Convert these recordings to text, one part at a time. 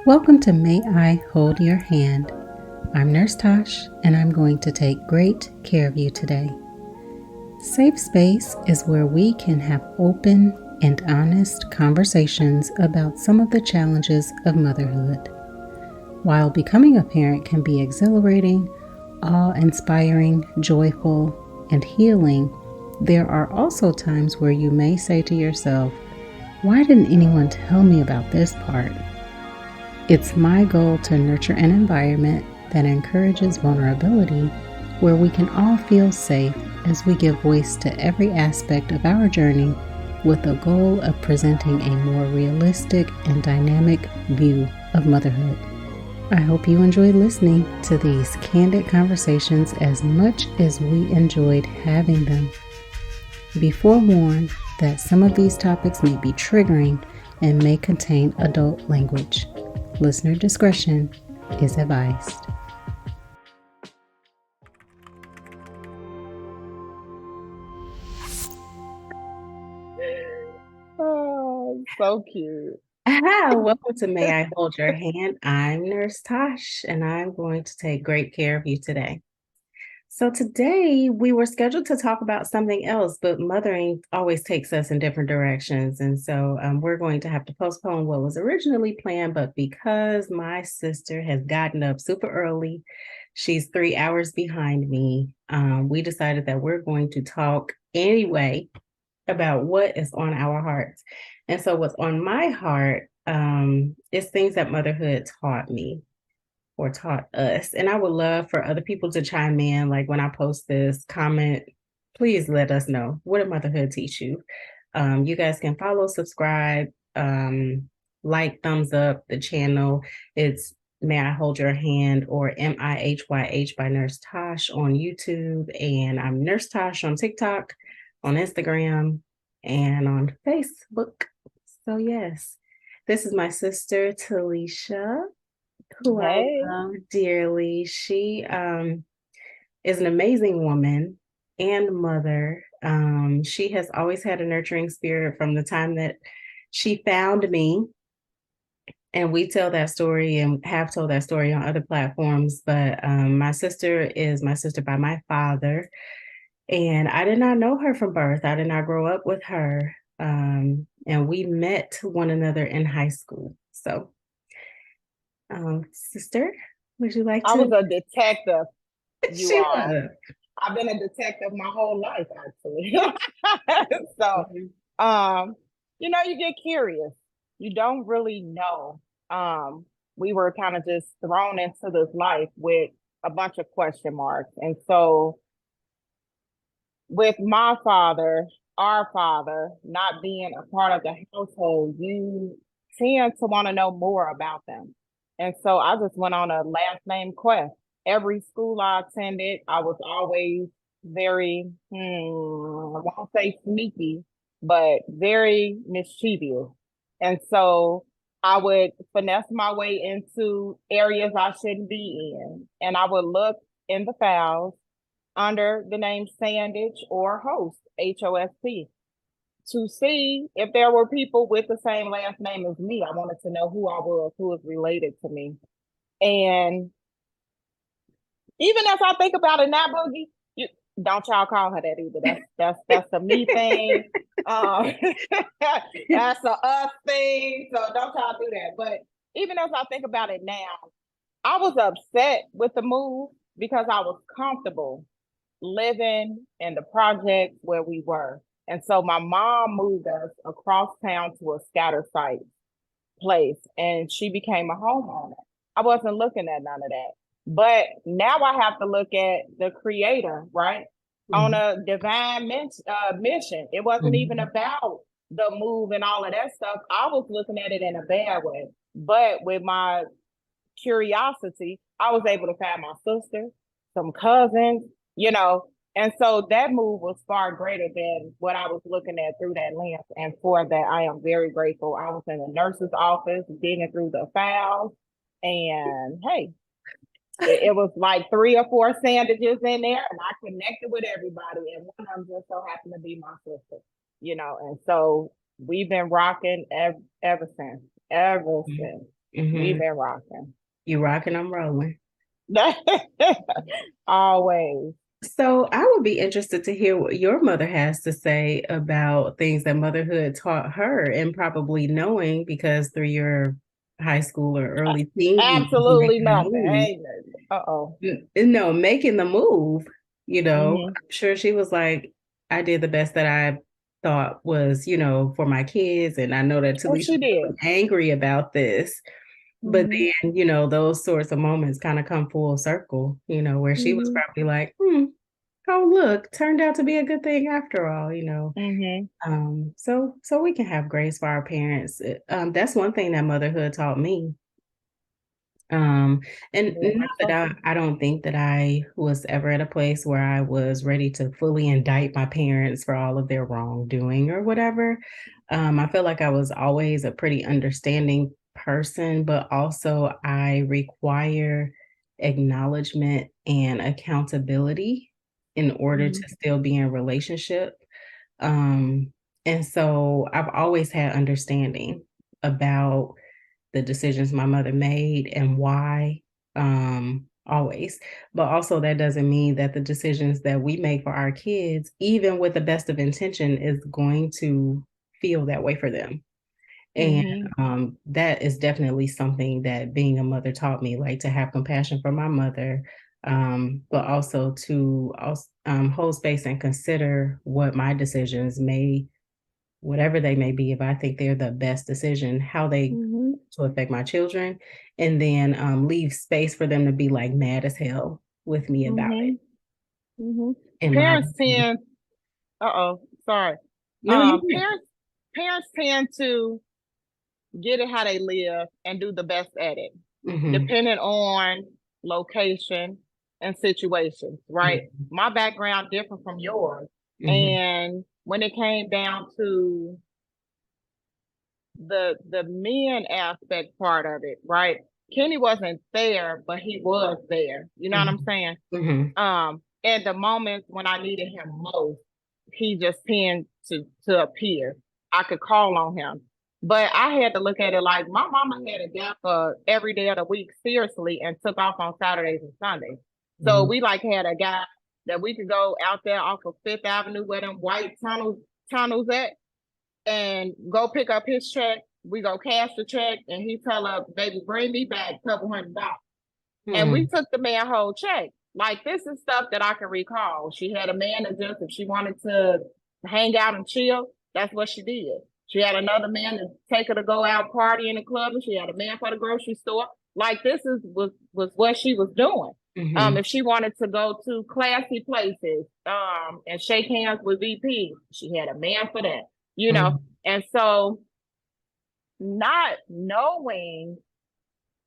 Welcome to May I Hold Your Hand. I'm Nurse Tash, and I'm going to take great care of you today. Safe space is where we can have open and honest conversations about some of the challenges of motherhood. While becoming a parent can be exhilarating, awe-inspiring, joyful, and healing, there are also times where you may say to yourself, "Why didn't anyone tell me about this part?" It's my goal to nurture an environment that encourages vulnerability, where we can all feel safe as we give voice to every aspect of our journey with the goal of presenting a more realistic and dynamic view of motherhood. I hope you enjoyed listening to these candid conversations as much as we enjoyed having them. Be forewarned that some of these topics may be triggering and may contain adult language. Listener discretion is advised. Oh, so cute. Welcome to May I Hold Your Hand. I'm Nurse Tash, and I'm going to take great care of you today. So today we were scheduled to talk about something else, but mothering always takes us in different directions. And so we're going to have to postpone what was originally planned, but because my sister has gotten up super early, she's 3 hours behind me, we decided that we're going to talk anyway about what is on our hearts. And so what's on my heart is things that motherhood taught me or taught us. And I would love for other people to chime in. Like when I post this, comment, please let us know, what did motherhood teach you? You guys can follow, subscribe, like, thumbs up the channel. It's May I Hold Your Hand, or M.I.H.Y.H by Nurse Tosh on YouTube. And I'm Nurse Tosh on TikTok, on Instagram, and on Facebook. So yes, this is my sister, Talesha, who I Hey, love dearly. She is an amazing woman and mother. She has always had a nurturing spirit from the time that she found me. And we tell that story and have told that story on other platforms. But my sister is my sister by my father. And I did not know her from birth. I did not grow up with her. And we met one another in high school. So, sister, would you like I was to? a detective, you She all. was. I've been a detective my whole life, actually. So, Mhm. um, you get curious. You don't really know. Um, we were kind of just thrown into this life with a bunch of question marks. And so with my father, our father, not being a part of the household, you tend to want to know more about them. And so I just went on a last name quest. Every school I attended, I was always very, I won't say sneaky, but very mischievous. And so I would finesse my way into areas I shouldn't be in. And I would look in the files under the name Sandage or Host, HOST, to see if there were people with the same last name as me. I wanted to know who I was, who was related to me. And even as I think about it now, Boogie, you don't y'all call her that either. That's the me thing. Um, that's a us thing. So don't y'all do that. But even as I think about it now, I was upset with the move because I was comfortable living in the project where we were. And so my mom moved us across town to a scatter site place and she became a homeowner. I wasn't looking at none of that. But now I have to look at the creator, right? On Mhm. a divine mission. It wasn't even Mhm. about the move and all of that stuff. I was looking at it in a bad way. But with my curiosity, I was able to find my sister, some cousins, you know. And so that move was far greater than what I was looking at through that lens. And for that, I am very grateful. I was in the nurse's office digging through the files. And hey, it was like 3 or 4 sandages in there, and I connected with everybody. And one of them just so happened to be my sister, you know. And so we've been rocking ever since, ever Mhm. since. We've Mm-hmm. been rocking. You rocking, I'm rolling. Always. So I would be interested to hear what your mother has to say about things that motherhood taught her, and probably knowing because through your high school or early teen years, Absolutely making the nothing. move. Hey, uh-oh. No, making the move, Mm-hmm. I'm sure she was like, I did the best that I thought was, for my kids. And I know that And Talesha she was did. really angry about this. But Mm-hmm. then, those sorts of moments kind of come full circle, where she was Mm-hmm. probably like, oh, look, turned out to be a good thing after all. Mm-hmm. So we can have grace for our parents. That's one thing that motherhood taught me. Um, and Very not much that so. I don't think that I was ever at a place where I was ready to fully indict my parents for all of their wrongdoing or whatever. I feel like I was always a pretty understanding person, but also I require acknowledgement and accountability in order Mm-hmm. to still be in relationship. Um, and so I've always had understanding about the decisions my mother made and why, always. But also, that doesn't mean that the decisions that we make for our kids, even with the best of intention, is going to feel that way for them. And Mm-hmm. that is definitely something that being a mother taught me, like to have compassion for my mother, but also to hold space and consider what my decisions may, whatever they may be, if I think they're the best decision, how they Mm-hmm. to affect my children, and then leave space for them to be like mad as hell with me about it. Mm-hmm. Mm-hmm. In my Parents tend, uh-oh, sorry. no, you Parents tend to get it how they live and do the best at it, mm-hmm, depending on location and situations, right? mm-hmm, My background different from yours. mm-hmm, And when it came down to the men aspect part of it, right? Kenny wasn't there, but he was there. You know what I'm saying? mm-hmm, At the moments when I needed him most, he just tended to appear. I could call on him. But I had to look at it like my mama had a gap every day of the week seriously and took off on Saturdays and Sundays. So mm-hmm, we like had a guy that we could go out there off of Fifth Avenue where them white tunnels at and go pick up his check. We go cash the check and he tell her, baby, bring me back a couple $100. And we mm-hmm, took the man whole check. Like this is stuff that I can recall. She had a man that just if she wanted to hang out and chill, that's what she did. She had another man to take her to go out party in the club, and she had a man for the grocery store. Like this was what she was doing. mm-hmm, If she wanted to go to classy places, and shake hands with VP, she had a man for that. You know, mm-hmm, and so not knowing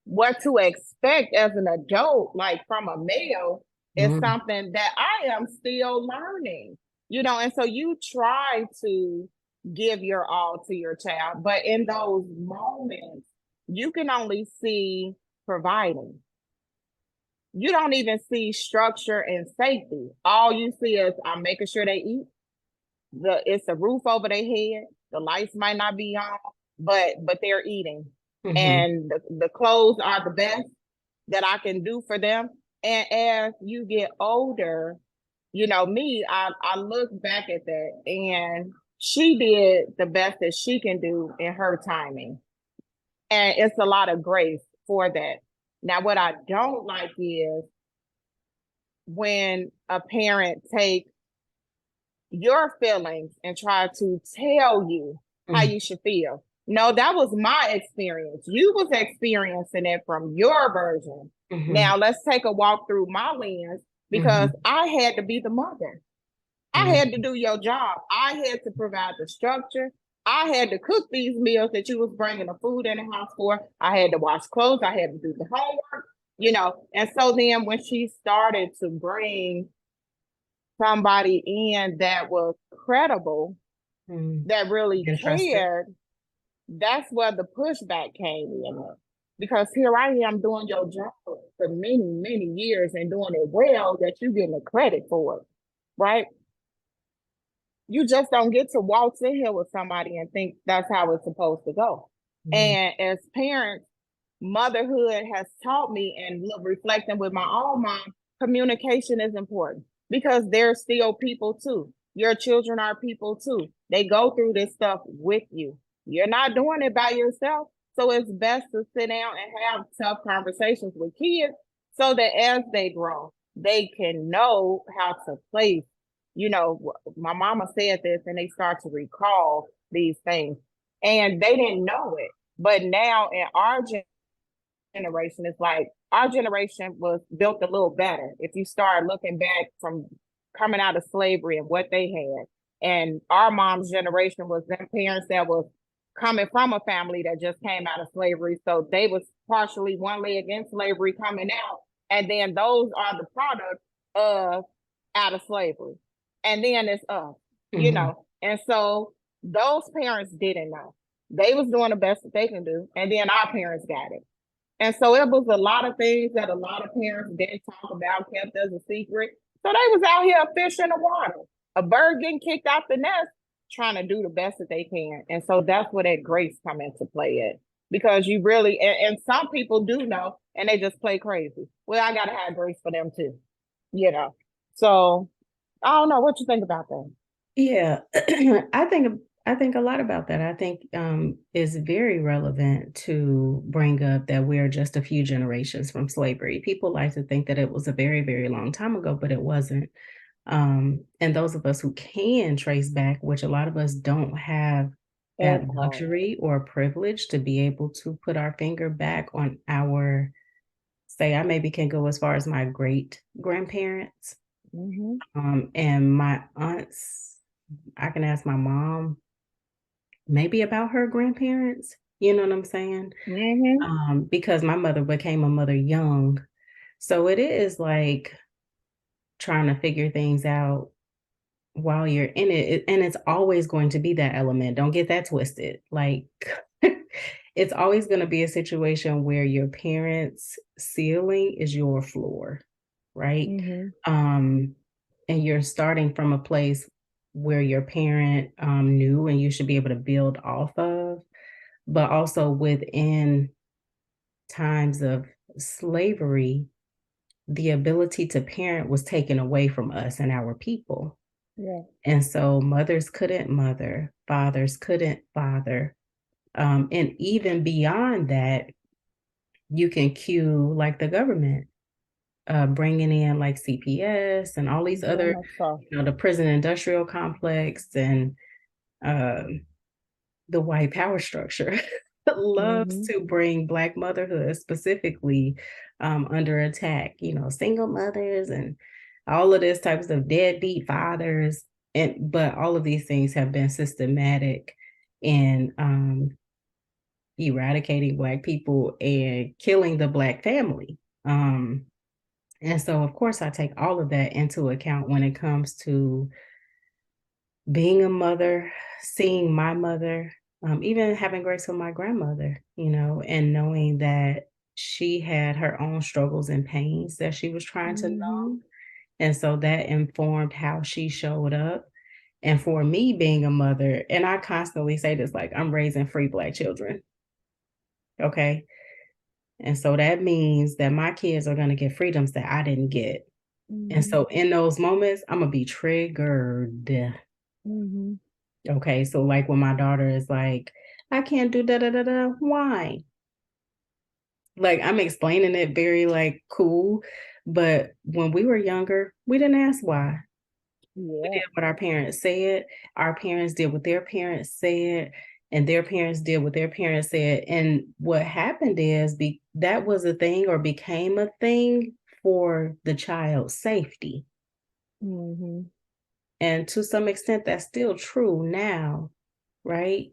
what to expect as an adult, like from a male, is mm-hmm, something that I am still learning, and so you try to give your all to your child, but in those moments, you can only see providing. You don't even see structure and safety. All you see is I'm making sure they eat. It's a roof over their head. The lights might not be on, but they're eating. mm-hmm, And the clothes are the best that I can do for them. And as you get older, I look back at that and she did the best that she can do in her timing. And it's a lot of grace for that. Now, what I don't like is when a parent takes your feelings and try to tell you how mm-hmm, you should feel. No, that was my experience. You was experiencing it from your version. mm-hmm, Now let's take a walk through my lens because mm-hmm, I had to be the mother. I had to do your job. I had to provide the structure. I had to cook these meals that you was bringing the food in the house for. I had to wash clothes. I had to do the homework. And so then when she started to bring somebody in that was credible, mm-hmm. that really Interested. cared, that's where the pushback came in. Because here I am doing your job for many, many years and doing it well, that you getting the credit for it, right? You just don't get to waltz in here with somebody and think that's how it's supposed to go. Mm-hmm, And as parents, motherhood has taught me, and reflecting with my own mom, communication is important because they're still people too. Your children are people too. They go through this stuff with you. You're not doing it by yourself. So it's best to sit down and have tough conversations with kids so that as they grow, they can know how to place. My mama said this and they start to recall these things and they didn't know it. But now in our generation, it's like our generation was built a little better. If you start looking back from coming out of slavery and what they had, and our mom's generation was them parents that was coming from a family that just came out of slavery, so they was partially one leg in slavery coming out, and then those are the products of out of slavery, and then it's us, Mhm. and so those parents didn't know. They was doing the best that they can do, and then our parents got it. And so it was a lot of things that a lot of parents didn't talk about, kept as a secret. So they was out here fish in the water. A bird getting kicked out the nest, trying to do the best that they can. And so that's where that grace come into play at. Because you really, and some people do know, and they just play crazy. Well, I gotta have grace for them too, you know. So I don't know what you think about that. Yeah, I think a lot about that. I think is very relevant to bring up that we're just a few generations from slavery. People like to think that it was a very, very long time ago, but it wasn't. And those of us who can trace back, which a lot of us don't have that That part. luxury or privilege to be able to put our finger back on our, say, I maybe can go as far as my great grandparents, Mm-hmm. and my aunts. I can ask my mom maybe about her grandparents. You know what I'm saying? Mm-hmm. Because my mother became a mother young. So it is like trying to figure things out while you're in it, and it's always going to be that element. Don't get that twisted. Like it's always going to be a situation where your parents' ceiling is your floor, right? Mm-hmm. Um, and you're starting from a place where your parent knew and you should be able to build off of, but also within times of slavery, the ability to parent was taken away from us and our people. Yeah. And so mothers couldn't mother, fathers couldn't father. And even beyond that, you can cue like the government bringing in like CPS and all these Very other, much so. the prison industrial complex and um, the white power structure loves Mm-hmm. to bring Black motherhood specifically under attack, single mothers and all of this types of deadbeat fathers. But all of these things have been systematic in eradicating Black people and killing the Black family. Um, and so, of course, I take all of that into account when it comes to being a mother, seeing my mother, even having grace with my grandmother, and knowing that she had her own struggles and pains that she was trying to Mm-hmm. numb. And so that informed how she showed up. And for me being a mother, and I constantly say this, like, I'm raising free Black children. Okay. And so that means that my kids are going to get freedoms that I didn't get. And Mm-hmm. so in those moments, I'm going to be triggered. Mm-hmm. Okay, so like when my daughter is like, I can't do da da da da. Why? Like I'm explaining it very like cool, but when we were younger, we didn't ask why. We Yeah. did what our parents said. Our parents did what their parents said, and their parents did what their parents said. And what happened is that was a thing or became a thing for the child's safety. Mm-hmm. And to some extent, that's still true now, right?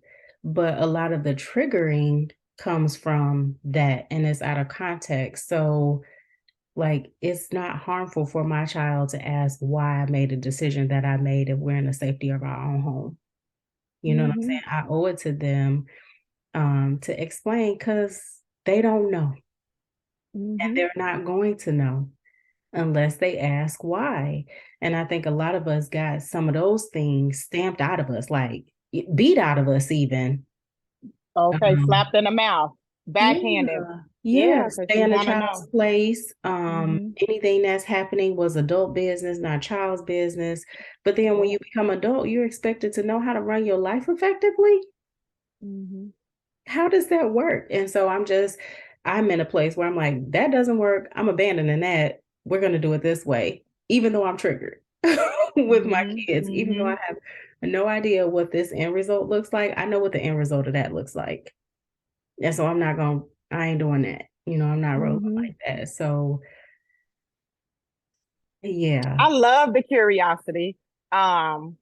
But a lot of the triggering comes from that and it's out of context. So, like, it's not harmful for my child to ask why I made a decision that I made if we're in the safety of our own home. You know what I'm Mm-hmm. saying? I owe it to them to explain because they don't know and Mm-hmm. they're not going to know unless they ask why. And I think a lot of us got some of those things stamped out of us, like beat out of us, even. Okay, Um, slapped in the mouth. backhanded. Yeah. Yeah, Yeah. because Stay you in the want to child's know. place. Hmm. Anything that's happening was adult business, not child's business. But then when Yeah. you become adult, you're expected to know how to run your life effectively. Hmm. How does that work? And so I'm in a place where I'm like, that doesn't work. I'm abandoning that. We're going to do it this way, even though I'm triggered with my Hmm. kids, even though Hmm. I have no idea what this end result looks like. I know what the end result of that looks like. And so I ain't doing that. I'm not rolling Hmm. like that. So, yeah. I love the curiosity. Um,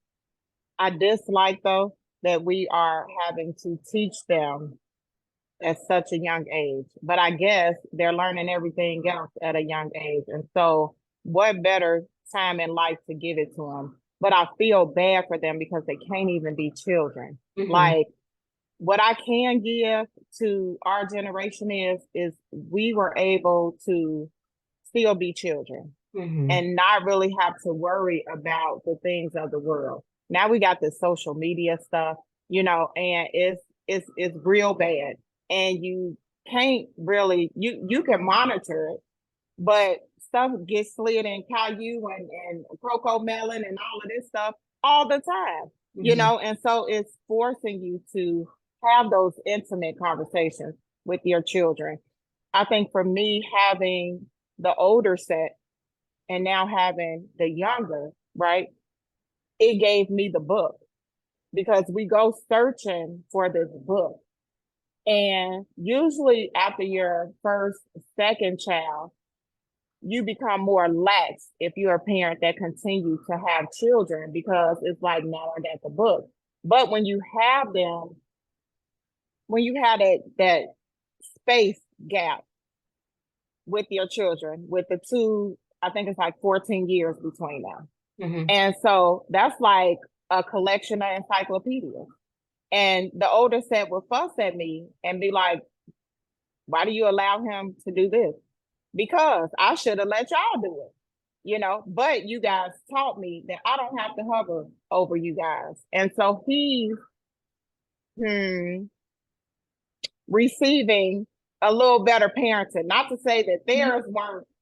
I dislike though that we are having to teach them at such a young age. But I guess they're learning everything else at a young age. And so, what better time in life to give it to them? But I feel bad for them because they can't even be children. Hmm. Like, what I can give to our generation is we were able to still be children Hmm. and not really have to worry about the things of the world. Now we got this social media stuff, and it's real bad. And you can't really you can monitor it, but stuff gets slid in Caillou and Coco Melon and all of this stuff all the time, Hmm. and so it's forcing you to have those intimate conversations with your children. I think for me, having the older set and now having the younger, right? It gave me the book because we go searching for this book. And usually after your first, second child, you become more lax if you're a parent that continues to have children because it's like, now I got the book. But when you have that space gap with your children, with the two, I think it's like 14 years between them. Hmm. And so that's like a collection of encyclopedias. And the older set would fuss at me and be like, why do you allow him to do this? Because I should have let y'all do it, but you guys taught me that I don't have to hover over you guys. And so he's hmm, receiving a little better parenting. Not to say that theirs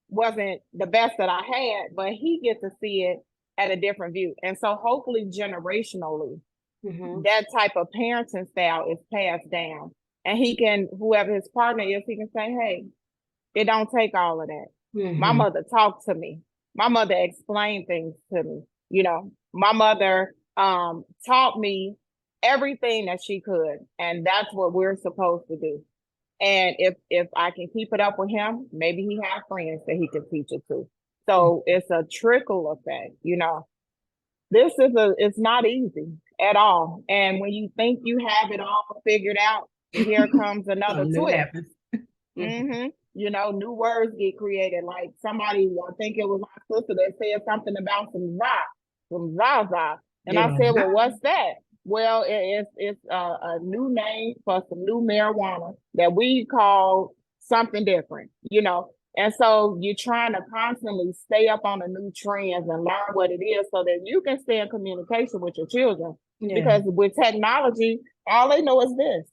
wasn't the best that I had, but he gets to see it at a different view. And so hopefully generationally, Hmm. that type of parenting style is passed down. And he can, whoever his partner is, he can say, hey, it don't take all of that. My Hmm. mother talked to me. My mother explained things to me. My mother taught me everything that she could. And that's what we're supposed to do. And if I can keep it up with him, maybe he has friends that he can teach it to. So it's a trickle effect. It's not easy at all. And when you think you have it all figured out, here comes another Something new twist. happens. Hmm. Mm-hmm. New words get created. Like somebody, I think it was my sister that said something about some Zaza. And I Yeah. said, well, what's that? Well, it's a new name for some new marijuana that we call something different. And so you're trying to constantly stay up on the new trends and learn what it is so that you can stay in communication with your children. Yeah. Because with technology, all they know is this.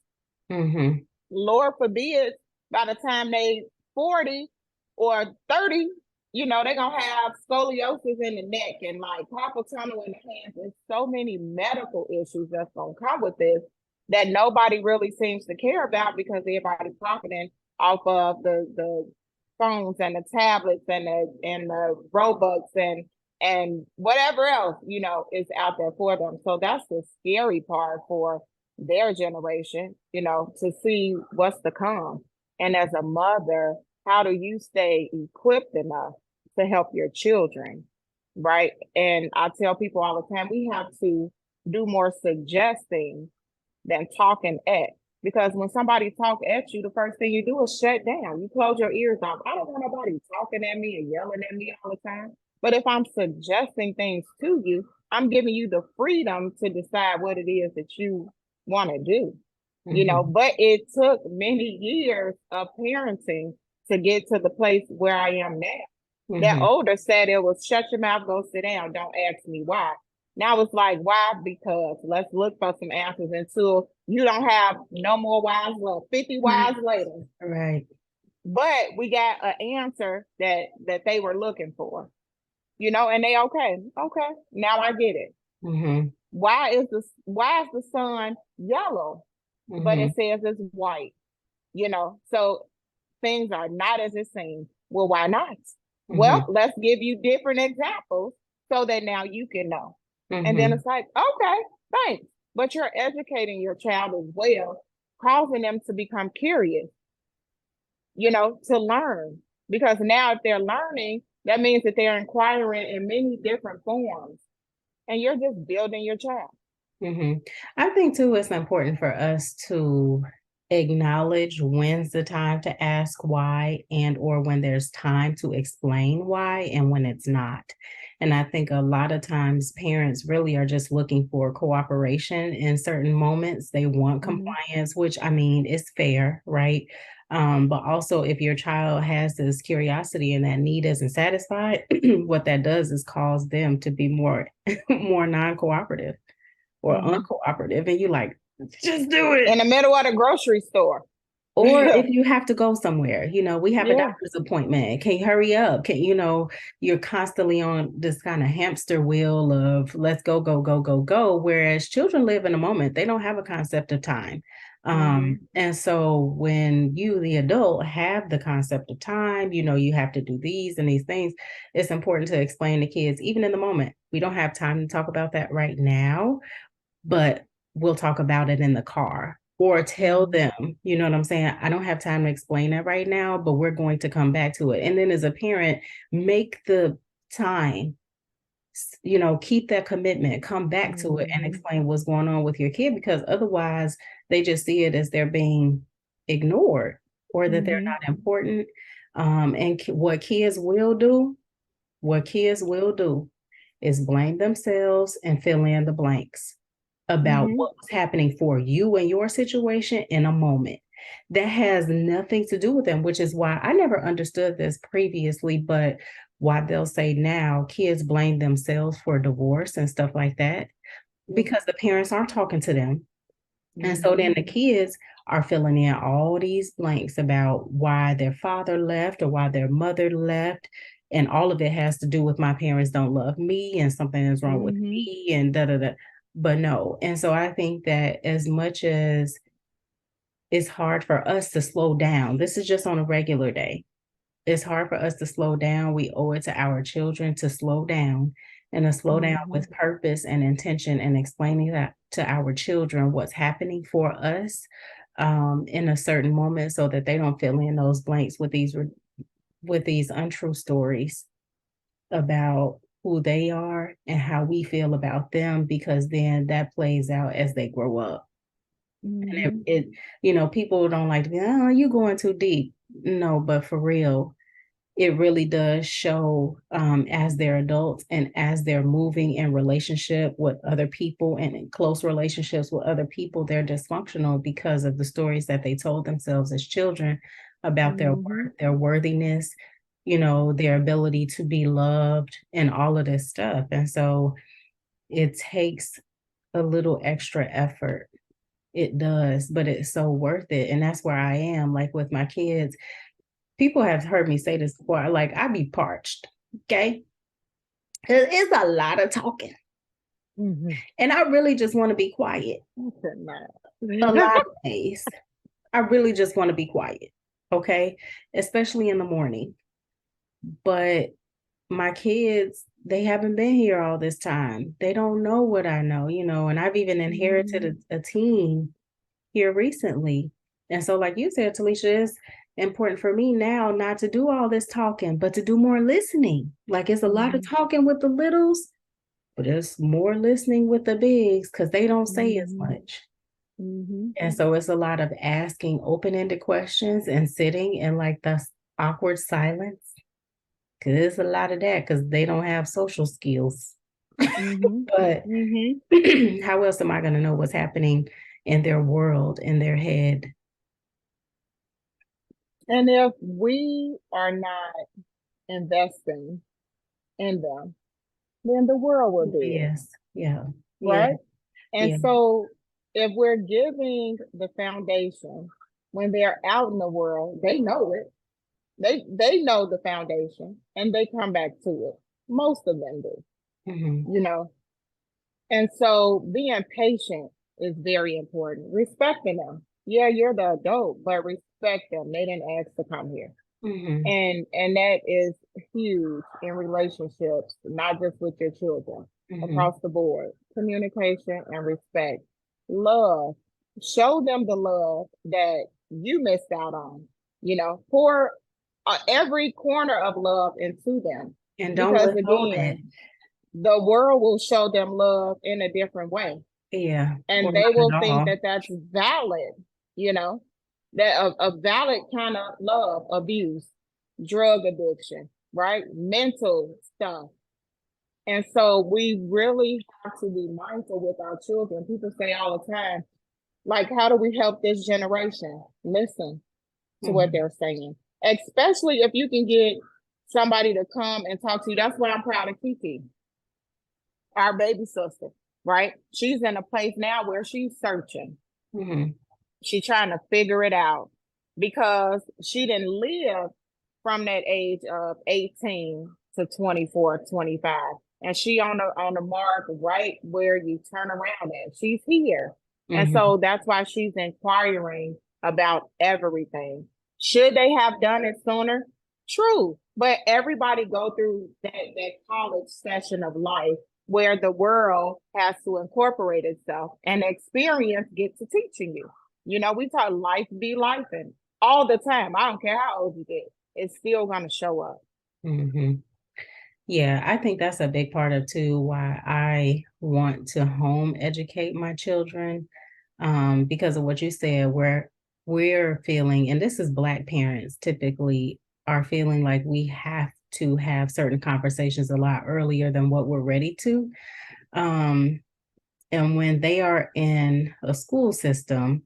Hmm. Lord forbid, by the time they 40 or 30, they're gonna have scoliosis in the neck and like carpal tunnel in the hands and so many medical issues that's gonna come with this that nobody really seems to care about because everybody's profiting off of the phones and the tablets and the roebucks and whatever else is out there for them. So that's the scary part for their generation, to see what's to come. And as a mother, how do you stay equipped enough to help your children? Right. And I tell people all the time, we have to do more suggesting than talking at. Because when somebody talk at you, the first thing you do is shut down. You close your ears off. I don't want nobody talking at me and yelling at me all the time. But if I'm suggesting things to you, I'm giving you the freedom to decide what it is that you want to do. Hmm. But it took many years of parenting to get to the place where I am now. That Hmm. older said it was shut your mouth, go sit down, don't ask me why. Now it's like, why? Because let's look for some answers until You don't have no more wives left, 50 Mhm. wives later. Right. But we got an answer that they were looking for, and they okay. Okay, now I get it. Hmm. Why is the sun yellow, but Hmm. it says it's white? So things are not as it seems. Well, why not? Well, Hmm. let's give you different examples so that now you can know. And then Hmm. it's like, okay, thanks. But you're educating your child as well, causing them to become curious, to learn. Because now if they're learning, that means that they're inquiring in many different forms. And you're just building your child. Hmm. I think too, it's important for us to acknowledge when's the time to ask why and or when there's time to explain why and when it's not. And I think a lot of times parents really are just looking for cooperation in certain moments. They want Mm-hmm. compliance, which I mean is fair, right? But also if your child has this curiosity and that need isn't satisfied, what that does is cause them to be more more non-cooperative or Mm-hmm. uncooperative, and you like, just do In it. the middle of the grocery store. Or Yeah. if you have to go somewhere, we have a Yeah. doctor's appointment. Can you hurry up? You're constantly on this kind of hamster wheel of let's go, go, go, go, go. Whereas children live in a moment, they don't have a concept of time. Mm-hmm. And so when you, the adult, have the concept of time, you have to do these and these things, it's important to explain to kids, even in the moment, we don't have time to talk about that right now, but we'll talk about it in the car or tell Mm-hmm. them, you know what I'm saying? I don't have time to explain it right now, but we're going to come back to it. And then as a parent, make the time, keep that commitment, come back to it and Mm-hmm. explain what's going on with your kid because otherwise they just see it as they're being ignored or that they're Mm-hmm. not important. And what kids will do is blame themselves and fill in the blanks about Mm-hmm. what was happening for you and your situation in a moment. That has nothing to do with them, which is why I never understood this previously, but why they'll say now kids blame themselves for divorce and stuff like that Yeah. because the parents aren't talking to them. And so Mm-hmm. then the kids are filling in all these blanks about why their father left or why their mother left. And all of it has to do with my parents don't love me and something is wrong with Mm-hmm. me and da da da. But no. And so I think that as much as it's hard for us to slow down, this is just on a regular day. It's hard for us to slow down. We owe it to our children to slow down and to slow down Mm-hmm. with purpose and intention and explaining that to our children what's happening for us in a certain moment so that they don't fill in those blanks with these untrue stories about who they are and how we feel about them because then that plays out as they grow up. And Mm-hmm. people don't like to be, oh, you going too deep. No, but for real, it really does show as they're adults and as they're moving in relationship with other people and in close relationships with other people, they're dysfunctional because of the stories that they told themselves as children about their Mm-hmm. worth, their worthiness, their ability to be loved and all of this stuff. And so it takes a little extra effort. It does, but it's so worth it. And that's where I am, like with my kids. People have heard me say this before, like I be parched, okay? It's a lot of talking. Mm-hmm. And I really just want to be quiet a lot of days. I really just want to be quiet, okay? Especially in the morning. But my kids, they haven't been here all this time. They don't know what I know, and I've even inherited Mm-hmm. a team here recently. And so, like you said, Talesha, it's important for me now not to do all this talking, but to do more listening. Like it's a lot of Mm-hmm. talking with the littles, but it's more listening with the bigs because they don't say as Mm-hmm. much. Mm-hmm. And so it's a lot of asking open-ended questions and sitting in like the awkward silence. Cause it's a lot of that because they don't have social skills. Mm-hmm. But Mm-hmm. how else am I going to know what's happening in their world, in their head? And if we are not investing in them, then the world will do it, Yes. Yeah. Yeah. right? And Yeah. so if we're giving the foundation when they're out in the world, they know it. They know the foundation and they come back to it. Most of them do, Hmm. you know. And so being patient is very important. Respecting them. Yeah, you're the adult, but respect them. They didn't ask to come here. Hmm. And that is huge in relationships, not just with your children, Hmm. across the board. Communication and respect. Love. Show them the love that you missed out on. Pour every corner of love into them. And don't Because withhold it. again, the world will show them love in a different way. Yeah, or And they not will at think all. that that's valid, you know, that a valid kind of love, abuse, drug addiction, right? Mental stuff. And so we really have to be mindful with our children. People say all the time, like, how do we help this generation? Listen to what Hmm. they're saying, especially if you can get somebody to come and talk to you. That's why I'm proud of Kiki, our baby sister, right? She's in a place now where she's searching. Hmm. She's trying to figure it out because she didn't live from that age of 18 to 24, 25. And she on the mark right where you turn around at. She's here. And Hmm. so that's why she's inquiring about everything. Should they have done it sooner? True. But everybody go through that college session of life where the world has to incorporate itself and experience gets to teaching you. We talk life be life and all the time. I don't care how old you get, it's still gonna show up. Hmm. Yeah, I think that's a big part of too why I want to home educate my children, because of what you said, where we're feeling, and this is Black parents typically are feeling like we have to have certain conversations a lot earlier than what we're ready to. Um, and when they are in a school system,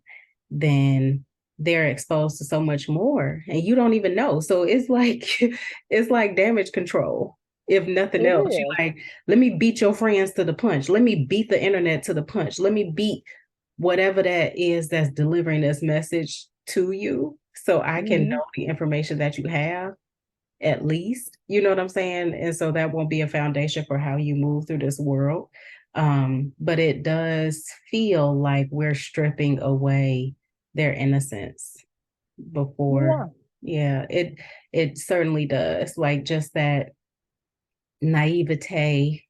then they're exposed to so much more and you don't even know. So it's like it's like damage control. If nothing It else, you is. like, let me beat your friends to the punch. Let me beat the internet to the punch. Let me beat whatever that is that's delivering this message to you so I can Mm-hmm. know the information that you have at least, you know what I'm saying? And so that won't be a foundation for how you move through this world. But it does feel like we're stripping away their innocence before. Yeah. Yeah, it certainly does. Like just that naivete,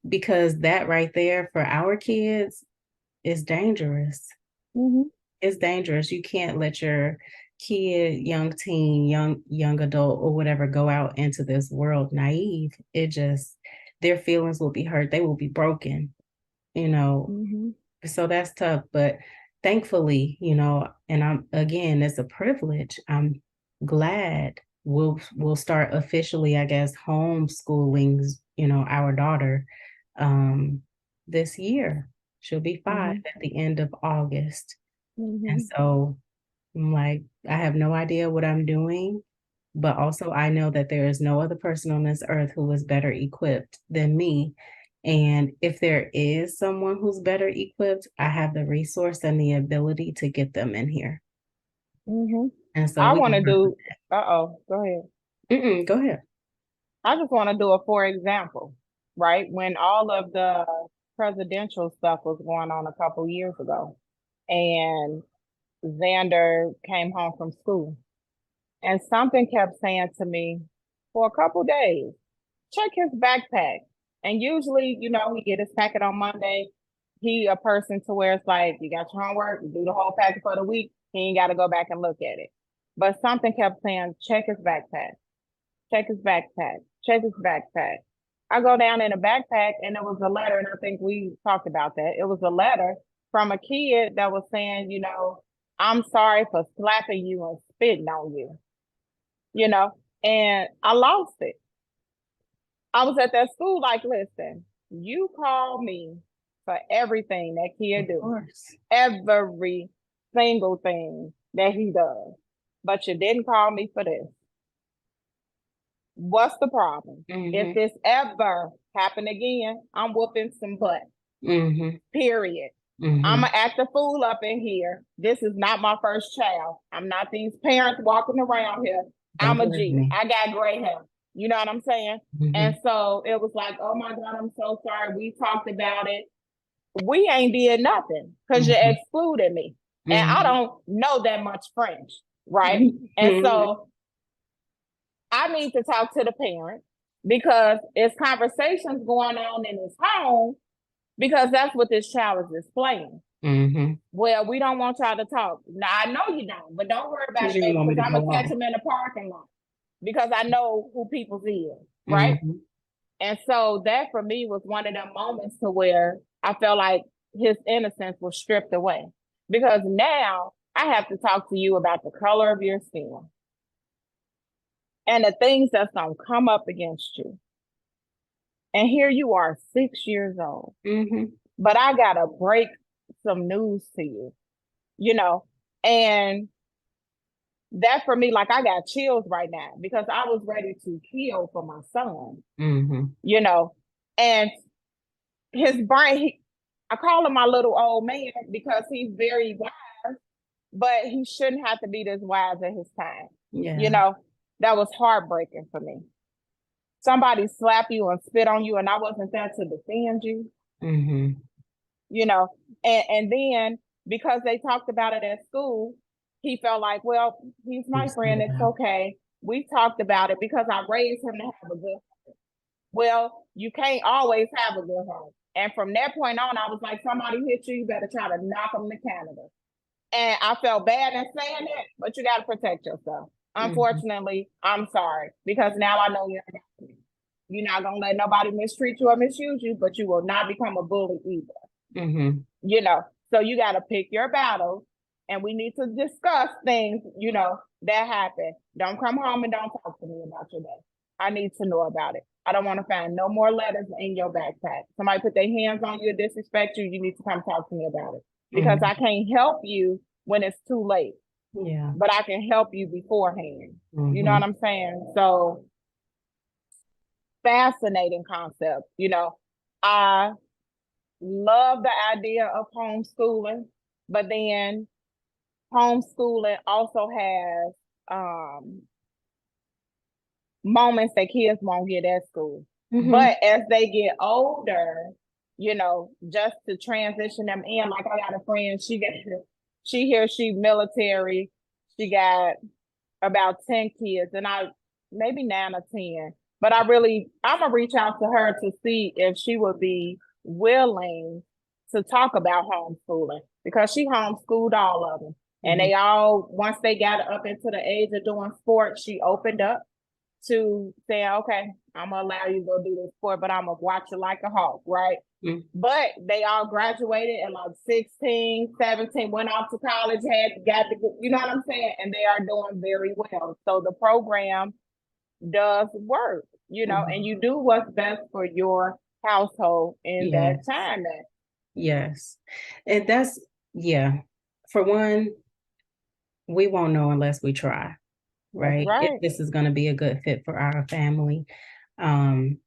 because that right there for our kids is dangerous. Mm-hmm. It's dangerous. You can't let your kid, young teen, young adult or whatever go out into this world naive. It just their feelings will be hurt. They will be broken, you know. Mm-hmm. So that's tough, but thankfully, and I'm again, it's a privilege. I'm glad we'll start officially, I guess, homeschooling, our daughter um this year. She'll be 5 Mm-hmm. at the end of August. And Mm-hmm. so I'm like, I have no idea what I'm doing, but also I know that there is no other person on this earth who is better equipped than me. And if there is someone who's better equipped, I have the resource and the ability to get them in here. Mm-hmm. And so I we want can to work with do. Uh-oh, go ahead. that. Go ahead. I just want to do a for example, right? When all of the presidential stuff was going on a couple years ago, and Xander came home from school, and something kept saying to me for a couple days, check his backpack. And usually, he get his packet on Monday. He a person to where it's like, you got your homework, you do the whole packet for the week. He ain't got to go back and look at it. But something kept saying, check his backpack, check his backpack, check his backpack. I go down in a backpack and it was a letter, and I think we talked about that. It was a letter from a kid that was saying, I'm sorry for slapping you and spitting on you, you know, and I lost it. I was at that school like, listen, you call me for everything that Of kid do, course. every single thing that he does, but you didn't call me for this. What's the problem? If Hmm. this ever happen again, I'm whooping some butt. Hmm. Period. I'm Mm-hmm. gonna act a fool up in here. This is not my first child. I'm not these parents walking around here. Don't I'm a believe G. me. I got gray hair. You know what I'm saying? And Mm-hmm. so it was like, oh my God, I'm so sorry. We talked about it. We ain't did nothing because you Mm-hmm. excluded me. And I Mm-hmm. don't know that much French, right? And Mm-hmm. so I need to talk to the parent because it's conversations going on in his home because that's what this child is displaying. Mm-hmm. Well, we don't want y'all to talk. Now I know you don't, but don't worry about Because it, you don't baby, want me because to I'm go gonna catch on. him in the parking lot because I know who people's is, right? Mm-hmm. And so that for me was one of them moments to where I felt like his innocence was stripped away. Because now I have to talk to you about the color of your skin and the things that's gonna come up against you. And here you are, 6 years old. Mm-hmm. But I gotta break some news to you, you know. And that for me, like I got chills right now because I was ready to kill for my son, Mm-hmm. you know. And his brain, I call him my little old man because he's very wise, but he shouldn't have to be this wise at his time. You Yeah. know, that was heartbreaking for me. Somebody slap you and spit on you, and I wasn't there to defend you, Mm-hmm. you know. And then because they talked about it at school, he felt like, well, he's my Just friend, get it's out. okay. We talked about it because I raised him to have a good. Well, you can't always have a good home. And from that point on, I was like, somebody hit you, you better try to knock them to Canada. And I felt bad in saying that, but you got to protect yourself. Mm-hmm. Unfortunately, I'm sorry because now I know you're not going to let nobody mistreat you or misuse you, but you will not become a bully either. Mm-hmm. You know, so you got to pick your battles and we need to discuss things, that happen. Don't come home and don't talk to me about your day. I need to know about it. I don't want to find no more letters in your backpack. Somebody put their hands on you or disrespect you, you need to come talk to me about it. Because I Mm-hmm. can't help you when it's too late, Yeah. but I can help you beforehand. You know Mm-hmm. what I'm saying? So fascinating concept. I love the idea of homeschooling, but then homeschooling also has moments that kids won't get at school. Mm-hmm. But as they get older, just to transition them in, like I got a friend, she military, she got about 10 kids, and I maybe 9 or 10. But I'm gonna reach out to her to see if she would be willing to talk about homeschooling because she homeschooled all of them. And Mm-hmm. they all, once they got up into the age of doing sports, she opened up to saying, okay, I'm gonna allow you to go do this sport, but I'm gonna watch you like a hawk, right? But they all graduated at like 16, 17, went off to college, got the, you know what I'm saying? And they are doing very well. So the program does work, and Mm-hmm. you do what's best for your household in that Yes. time. Yes. And that's, yeah. For one, we won't know unless we try, That's right? If right. this is going to be a good fit for our family. Um,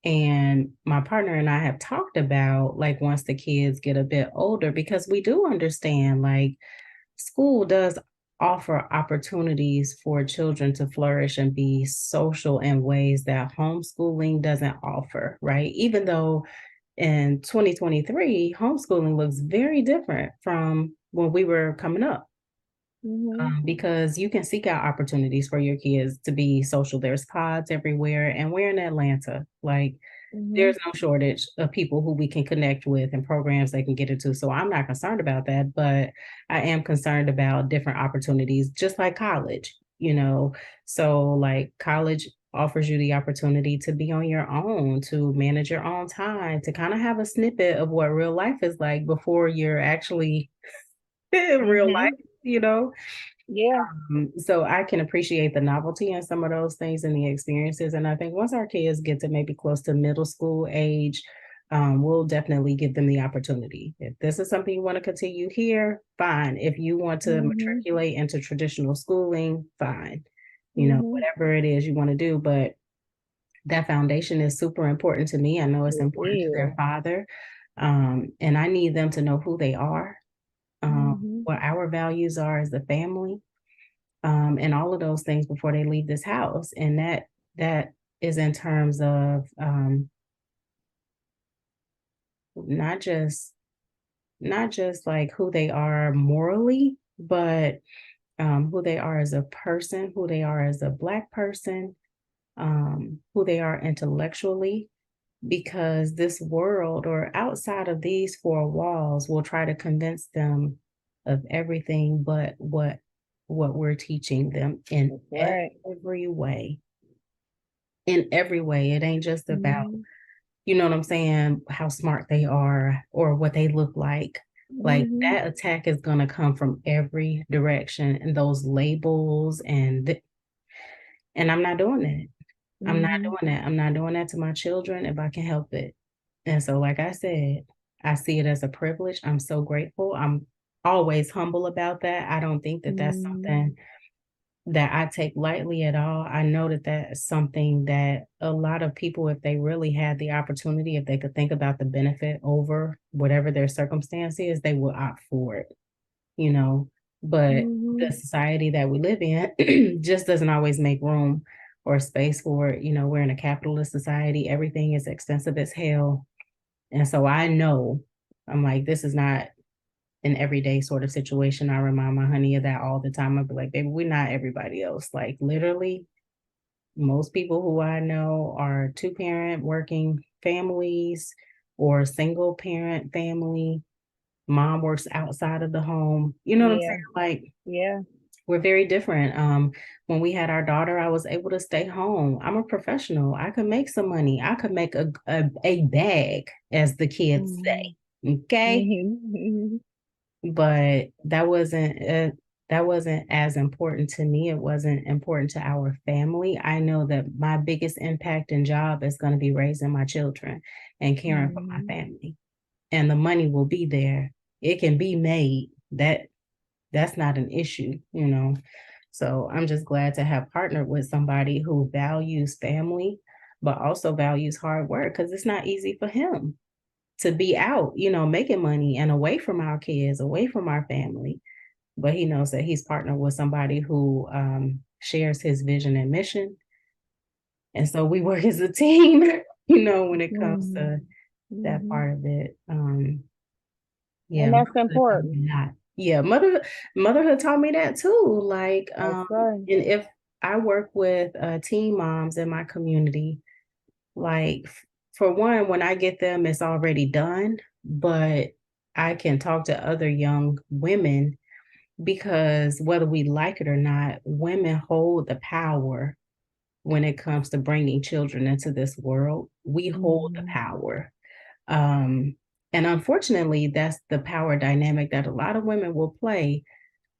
and my partner and I have talked about like once the kids get a bit older, because we do understand like school does offer opportunities for children to flourish and be social in ways that homeschooling doesn't offer, right? Even though in 2023, homeschooling looks very different from when we were coming up, Mm-hmm. because you can seek out opportunities for your kids to be social. There's pods everywhere, and we're in Atlanta. Like, Mm-hmm. there's no shortage of people who we can connect with and programs they can get into. So I'm not concerned about that, but I am concerned about different opportunities, just like college. So, like, college offers you the opportunity to be on your own, to manage your own time, to kind of have a snippet of what real life is like before you're actually in real Mm-hmm. life. Yeah. So I can appreciate the novelty in some of those things and the experiences. And I think once our kids get to maybe close to middle school age, we'll definitely give them the opportunity. If this is something you want to continue here, fine. If you want to Mm-hmm. matriculate into traditional schooling, fine. Mm-hmm. Whatever it is you want to do. But that foundation is super important to me. I know it's It important to their is. father. And I need them to know who they are, Mm-hmm. what our values are as a family, and all of those things before they leave this house. And that is in terms of not just not just like who they are morally, but who they are as a person, who they are as a Black person, who they are intellectually, because this world or outside of these four walls will try to convince them of everything but what we're teaching them in That's right. every way. In every way. It ain't just about, Mm-hmm. you know what I'm saying, how smart they are or what they look like. Like Mm-hmm. that attack is going to come from every direction, and those labels and I'm not doing that. I'm not Mm-hmm. doing that. I'm not doing that to my children if I can help it. And so, like I said, I see it as a privilege. I'm so grateful. I'm always humble about that. I don't think that that's Mm-hmm. something that I take lightly at all. I know that that's something that a lot of people, if they really had the opportunity, if they could think about the benefit over whatever their circumstance is, they would opt for it, you know. But Mm-hmm. the society that we live in just doesn't always make room or space for it. You know, we're in a capitalist society, everything is expensive as hell. And so I know, I'm like, this is not an everyday sort of situation. I remind my honey of that all the time. I'll be like, baby, we're not everybody else. Like literally, most people who I know are two parent working families or single parent family. Mom works outside of the home. You know what I'm saying? Yeah. Like Yeah. we're very different. When we had our daughter, I was able to stay home. I'm a professional. I could make some money. I could make a bag, as the kids Mm-hmm. say. Okay. Mm-hmm. But that wasn't as important to me. It wasn't important to our family. I know that my biggest impact and job is going to be raising my children and caring for my Mm-hmm. family. And the money will be there. It can be made. That's not an issue, you know. So I'm just glad to have partnered with somebody who values family, but also values hard work, because it's not easy for him to be out, you know, making money and away from our kids, away from our family. But he knows that he's partnered with somebody who shares his vision and mission. And so we work as a team, you know, when it comes Mm-hmm. to that Mm-hmm. part of it. Yeah, And that's motherhood taught important. me a lot. Yeah, motherhood taught me that too. Like, That's right. and if I work with teen moms in my community, like for one, when I get them, it's already done, but I can talk to other young women because whether we like it or not, women hold the power when it comes to bringing children into this world. We hold the Mm-hmm. power. Um, and unfortunately, that's the power dynamic that a lot of women will play,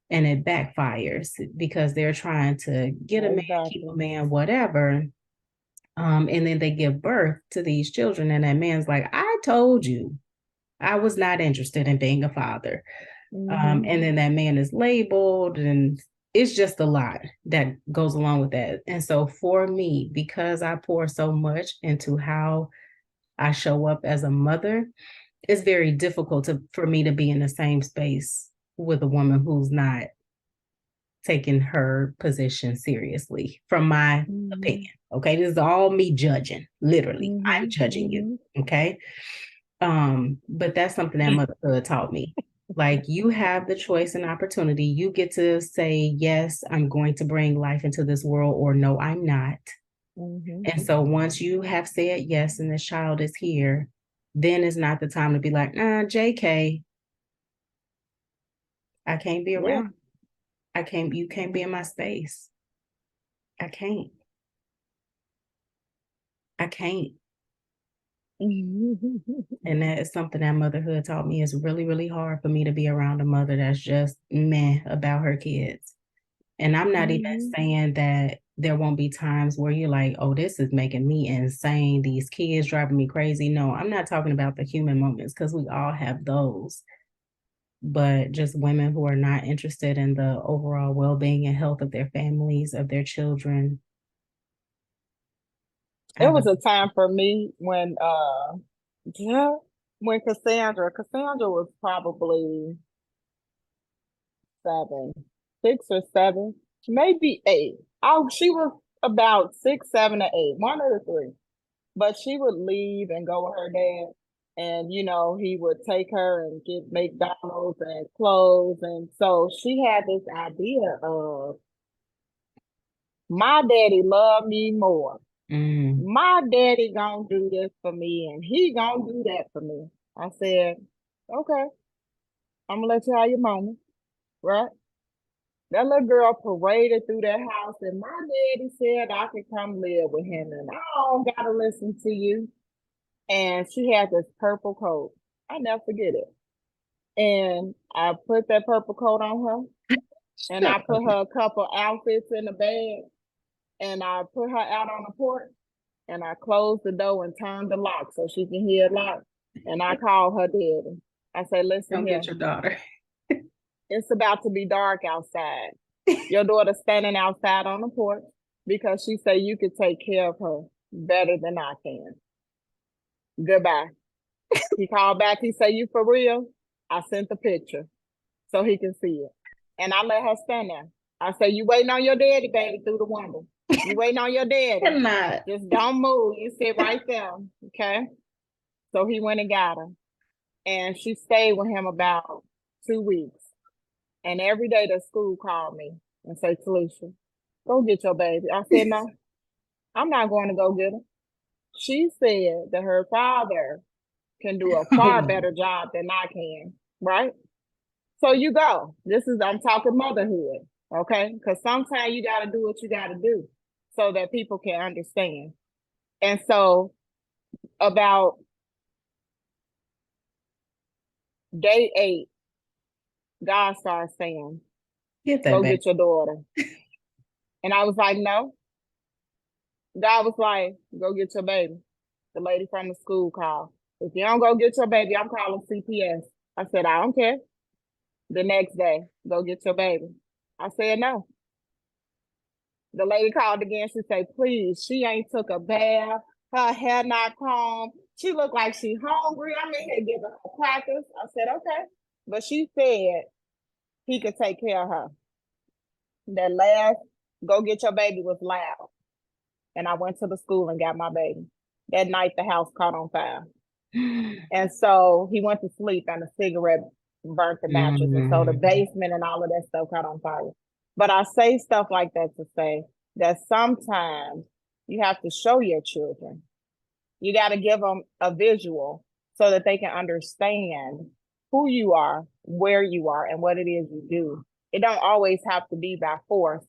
and it backfires because they're trying to get a man, keep a Exactly. man, whatever. And then they give birth to these children, and that man's like, I told you I was not interested in being a father. Mm-hmm. And then that man is labeled, and it's just a lot that goes along with that. And so for me, because I pour so much into how I show up as a mother, it's very difficult for me to be in the same space with a woman who's not taking her position seriously, from my Mm-hmm. opinion. Okay, this is all me judging. Literally, I'm Mm-hmm. judging you. Mm-hmm. Okay. But that's something that motherhood taught me. Like you have the choice and opportunity. You get to say, yes, I'm going to bring life into this world, or no, I'm not. Mm-hmm. And so once you have said yes and this child is here, then it's not the time to be like, JK, I can't be Yeah. around. You can't be in my space. I can't. I can't. And that is something that motherhood taught me. Is really, really hard for me to be around a mother that's just meh about her kids. And I'm not even Mm-hmm. saying that there won't be times where you're like, oh, this is making me insane. These kids driving me crazy. No, I'm not talking about the human moments, because we all have those. But just women who are not interested in the overall well being and health of their families, of their children. It I was a time for me when yeah. when Cassandra was probably 7, 6 or 7, maybe 8. Oh, she was about 6, 7, or 8, one of the three. But she would leave and go with her dad. And, he would take her and get McDonald's and clothes. And so she had this idea of my daddy love me more. Mm. My daddy gonna do this for me and he gonna do that for me. I said, okay, I'm gonna let you have your moment, right? That little girl paraded through that house, and my daddy said I could come live with him, and I don't gotta listen to you. And she had this purple coat. I never forget it. And I put that purple coat on her, and I Shut up. put her a couple outfits in the bag, and I put her out on the porch, and I closed the door and turned the lock so she can hear it lock. And I called her daddy. I said, listen Don't here, get your daughter. it's about to be dark outside. Your daughter's standing outside on the porch because she said you could take care of her better than I can. Goodbye. He called back. He said, you for real? I sent the picture so he can see it. And I let her stand there. I said, you waiting on your daddy, baby, through the window. You waiting on your daddy. Cannot. Just don't move. You sit right there. Okay. So he went and got her. And she stayed with him about 2 weeks. And every day the school called me and say, Talesha, go get your baby. I said, no, I'm not going to go get her. She said that her father can do a Oh far no. better job than I can, right? So you go. I'm talking motherhood, okay? Because sometimes you got to do what you got to do so that people can understand. And so about day 8, God started saying, Get that go back. get your daughter. And I was like, no. God was like, go get your baby. The lady from the school called. If you don't go get your baby, I'm calling CPS. I said, I don't care. The next day, go get your baby. I said, no. The lady called again. She said, please, she ain't took a bath. Her hair not combed. She looked like she hungry. I'm in here giving her crackers. I said, okay. But she said he could take care of her. That last go get your baby was loud. And I went to the school and got my baby. That night, the house caught on fire. And so he went to sleep and a cigarette burnt the mattress. And so the Mm. basement and all of that stuff caught on fire. But I say stuff like that to say that sometimes you have to show your children. You got to give them a visual so that they can understand who you are, where you are, and what it is you do. It don't always have to be by force.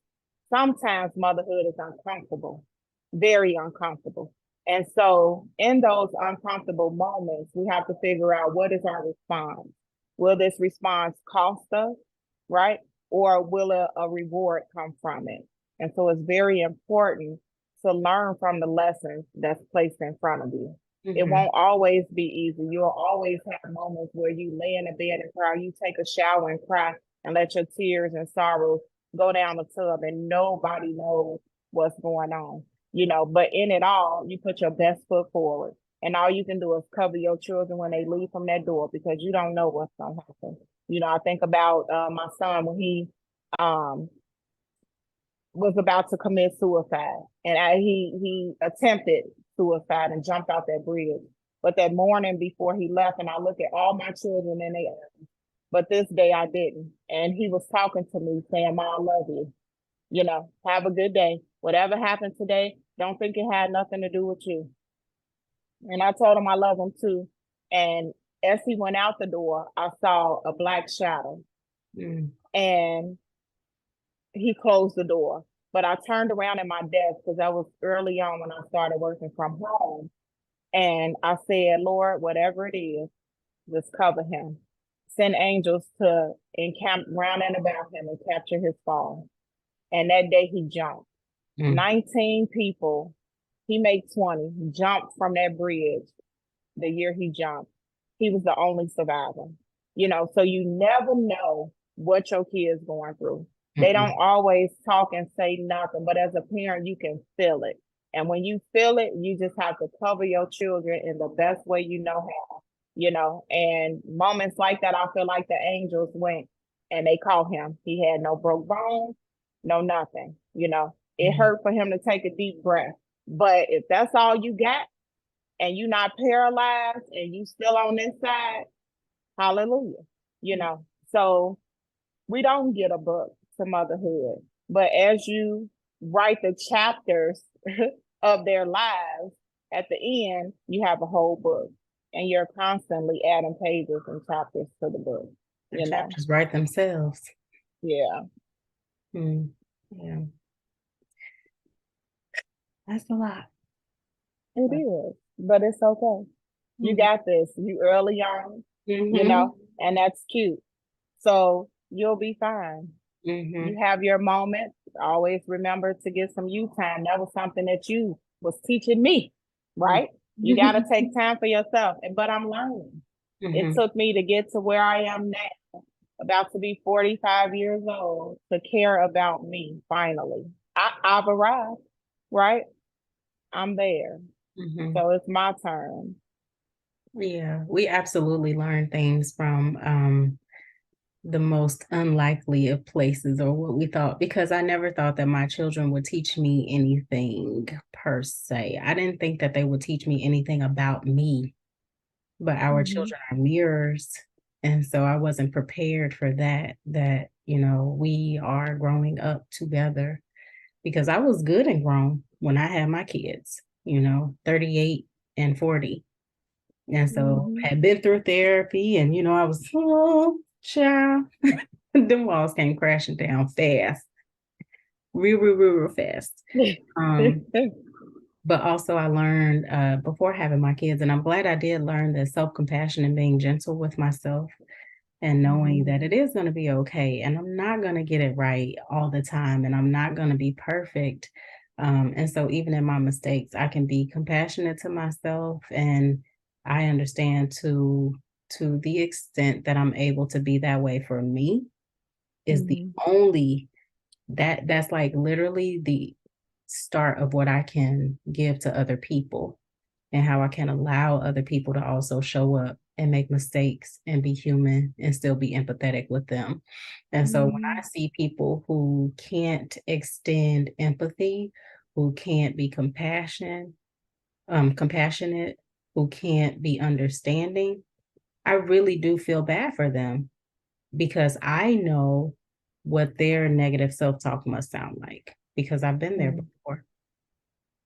Sometimes motherhood is uncomfortable, very uncomfortable. And so in those uncomfortable moments, we have to figure out what is our response. Will this response cost us, right? Or will a reward come from it? And so it's very important to learn from the lessons that's placed in front of you. It Mhm. won't always be easy. You'll always have moments where you lay in the bed and cry, you take a shower and cry and let your tears and sorrows go down the tub and nobody knows what's going on. But in it all, you put your best foot forward. And all you can do is cover your children when they leave from that door because you don't know what's going to happen. I think about my son when he um, was about to commit suicide, and he attempted suicide and jumped out that bridge. But that morning before he left, and I look at all my children and they, but this day I didn't. And he was talking to me saying, "Ma, I love you. Have a good day. Whatever happened today, don't think it had nothing to do with you." And I told him I love him too. And as he went out the door, I saw a black shadow, Mm. and he closed the door. But I turned around at my desk because that was early on when I started working from home. And I said, Lord, whatever it is, just cover him. Send angels to encamp round and about him and capture his fall. And that day he jumped. Mm. 19 people, he made 20, jumped from that bridge the year he jumped. He was the only survivor. So you never know what your kid's going through. They don't Mm-mm. always talk and say nothing, but as a parent, you can feel it. And when you feel it, you just have to cover your children in the best way you know how. and moments like that, I feel like the angels went and they caught him. He had no broke bones, no nothing. It Yeah. hurt for him to take a deep breath. But if that's all you got and you're not paralyzed and you still on this side, hallelujah. So we don't get a book to motherhood, but as you write the chapters of their lives, at the end, you have a whole book and you're constantly adding pages and chapters to the book, The you know? chapters write themselves. Yeah, Mm. Yeah, that's a lot. it But, is, but it's okay. You mm. got this. You early on, Mhm. and that's cute. So you'll be fine. Mhm. You have your moments. Always remember to get some you time. That was something that you was teaching me, right? You got to take time for yourself. But I'm learning. It Mhm. took me to get to where I am now, about to be 45 years old, to care about me finally. I've arrived, right? I'm there. Mhm. So it's my turn. Yeah, we absolutely learn things from the most unlikely of places or what we thought, because I never thought that my children would teach me anything per se. I didn't think that they would teach me anything about me, but our Mm-hmm. children are mirrors. And so I wasn't prepared for that, we are growing up together, because I was good and grown when I had my kids, 38 and 40. And so Mm-hmm. had been through therapy and I was, oh, child, them walls came crashing down fast, real, real, real, real fast. Um, but also I learned before having my kids, and I'm glad I did learn that self-compassion and being gentle with myself and knowing Mm-hmm. that it is going to be okay. And I'm not going to get it right all the time, and I'm not going to be perfect. And so even in my mistakes, I can be compassionate to myself, and I understand to the extent that I'm able to be that way for me is the Mm-hmm. only that's like literally the start of what I can give to other people, and how I can allow other people to also show up and make mistakes and be human and still be empathetic with them. And so when Mm-hmm. I see people who can't extend empathy, who can't be compassionate, who can't be understanding, I really do feel bad for them, because I know what their negative self-talk must sound like, because I've been there before.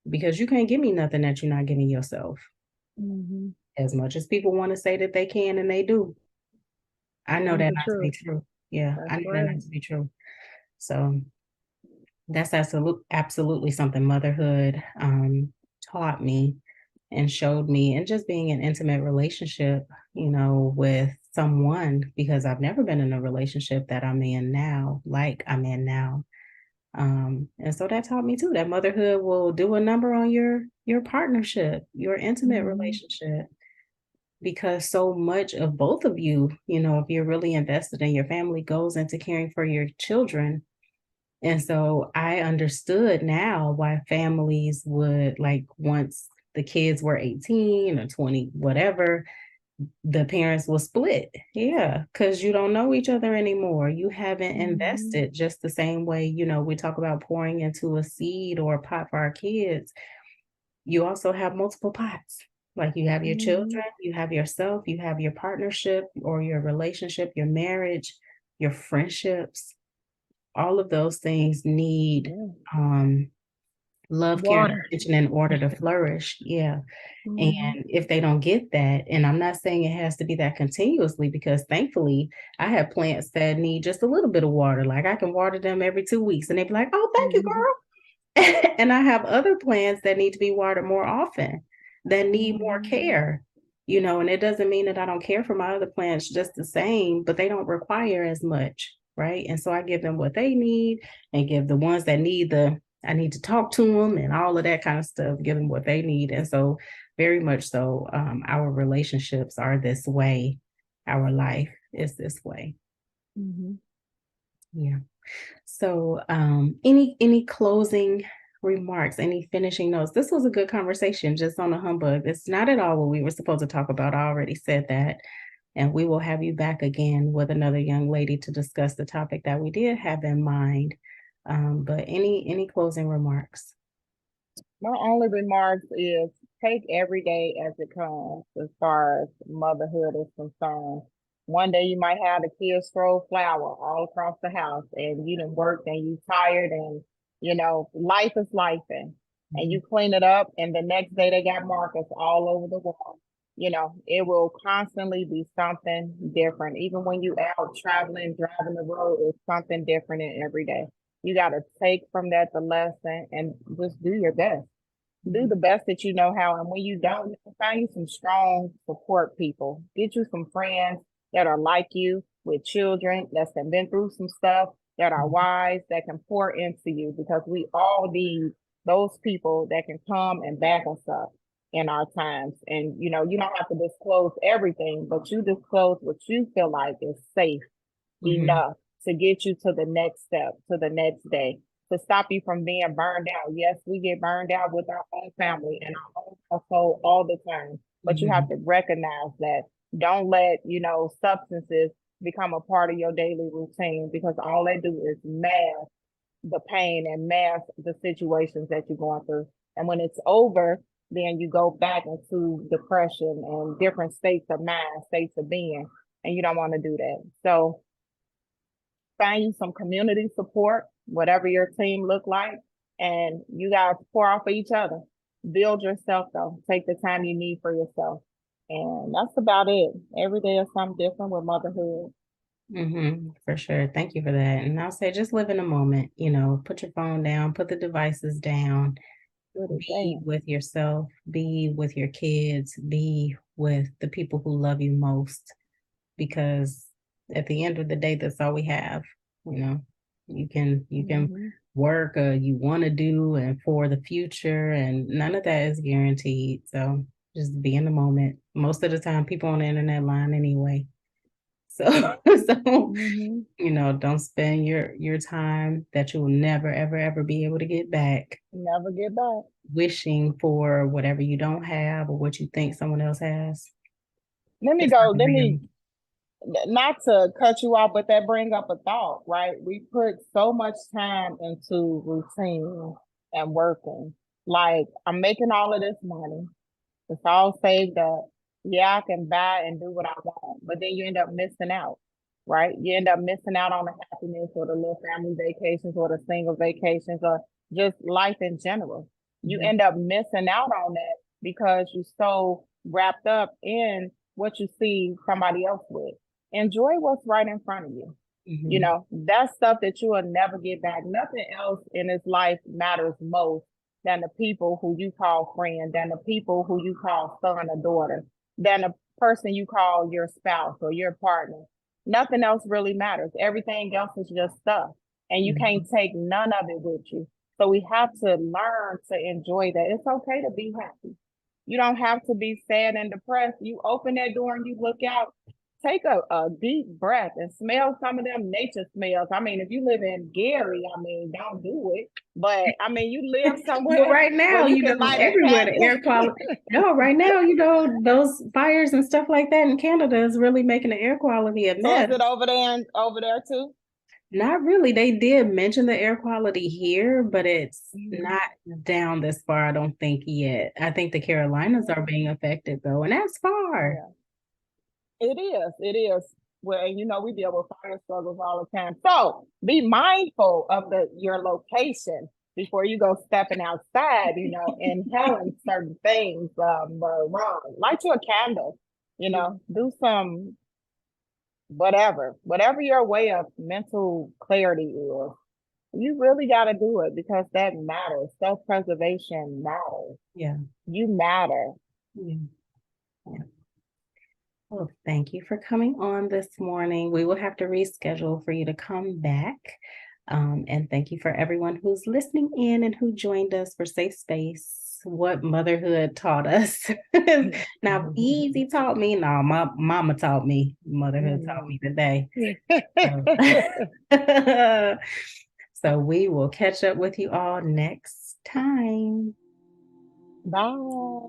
Because you can't give me nothing that you're not giving yourself. Mm-hmm. As much as people want to say that they can and they do, I know Comes that the not to be truth. true. Yeah, That's I know that right. not to be true. So that's absolutely something motherhood taught me and showed me, and just being in intimate relationship, with someone, because I've never been in a relationship that I'm in now, like I'm in now. And so that taught me too that motherhood will do a number on your partnership, your intimate Mm-hmm. relationship, because so much of both of you, if you're really invested in your family, goes into caring for your children. And so I understood now why families would, like, once the kids were 18 or 20, whatever, the parents will split. Yeah, because you don't know each other anymore. You haven't Mm-hmm. invested just the same way, we talk about pouring into a seed or a pot for our kids. You also have multiple pots. Like, you have your Mm-hmm. children, you have yourself, you have your partnership or your relationship, your marriage, your friendships. All of those things need Yeah. um, love, care, and Water. attention in order to flourish. Yeah. Mm-hmm. And if they don't get that, and I'm not saying it has to be that continuously, because thankfully I have plants that need just a little bit of water. Like, I can water them every 2 weeks and they'd be like, oh, thank you, Mm-hmm. girl. And I have other plants that need to be watered more often, that need more Mm-hmm. care, and it doesn't mean that I don't care for my other plants just the same, but they don't require as much, right? And so I give them what they need, and give the ones that need I need to talk to them and all of that kind of stuff, give them what they need. And so, very much so, our relationships are this way. Our life is this way. Mm-hmm. Yeah. So, any closing remarks, any finishing notes? This was a good conversation just on a humbug. It's not at all what we were supposed to talk about. I already said that. And we will have you back again with another young lady to discuss the topic that we did have in mind. But any closing remarks? My only remarks is take every day as it comes as far as motherhood is concerned. One day you might have the kids throw flour all across the house and you done worked and you tired and life is life and you clean it up and the next day they got markers all over the wall. It will constantly be something different. Even when you out traveling, driving the road, it's something different in every day. You got to take from that the lesson and just do your best. Do the best that you know how. And when you don't, find you some strong support people. Get you some friends that are like you with children that's been through some stuff, that are wise, that can pour into you because we all need those people that can come and back us up in our times. And you don't have to disclose everything, but you disclose what you feel like is safe Mm-hmm. enough to get you to the next step, to the next day, to stop you from being burned out. Yes, we get burned out with our own family and our own household all the time, but you have Mm-hmm. to recognize that. Don't let, substances become a part of your daily routine because all they do is mask the pain and mask the situations that you're going through. And when it's over, then you go back into depression and different states of mind, states of being, and you don't want to do that. So find you some community support, whatever your team look like, and you guys pour off of each other. Build yourself though. Take the time you need for yourself. And that's about it. Every day is something different with motherhood. Mm-hmm, for sure. Thank you for that. And I'll say just live in the moment, put your phone down, put the devices down, Good as be damn. with yourself, be with your kids, be with the people who love you most, because at the end of the day, that's all we have. You know, you can Mm-hmm. work you want to do and for the future, and none of that is guaranteed. So just be in the moment. Most of the time, people on the internet lying anyway. So so Mm-hmm. don't spend your time that you will never ever ever be able to get back Never get back. wishing for whatever you don't have or what you think someone else has. Let me It's not go. Let real. me not to cut you off, but that bring up a thought, right? We put so much time into routine and working. Like I'm making all of this money. It's all saved up. Yeah, I can buy and do what I want, but then you end up missing out, right? You end up missing out on the happiness or the little family vacations or the single vacations or just life in general. You Mhm. end up missing out on that because you're so wrapped up in what you see somebody else with. Enjoy what's right in front of you. Mhm. That's stuff that you will never get back. Nothing else in this life matters most than the people who you call friend, than the people who you call son or daughter, than the person you call your spouse or your partner. Nothing else really matters. Everything else is just stuff. And you can't Mhm. take none of it with you. So we have to learn to enjoy that. It's okay to be happy. You don't have to be sad and depressed. You open that door and you look out, take a deep breath and smell some of them nature smells. I mean, if you live in Gary, I mean, don't do it. But I mean, you live Well, somewhere right where now, you can light a everywhere the candle. air quality. No, right now, those fires and stuff like that in Canada is really making the air quality a So is mess. it over there and over there too? Not really. They did mention the air quality here, but it's Mm-hmm. not down this far, I don't think yet. I think the Carolinas are being affected though, and that's far. Yeah, it is. It is. Well, we deal with fire struggles all the time. So be mindful of your location before you go stepping outside, inhaling certain things wrong. Light you a candle, do some whatever your way of mental clarity is. You really got to do it because that matters. Self-preservation matters. Yeah. You matter. Yeah. Yeah. Well, thank you for coming on this morning. We will have to reschedule for you to come back. And thank you for everyone who's listening in and who joined us for Safe Space. What motherhood taught us. Now, Easy taught me. No, my mama taught me. Motherhood taught me today. So, so we will catch up with you all next time. Bye.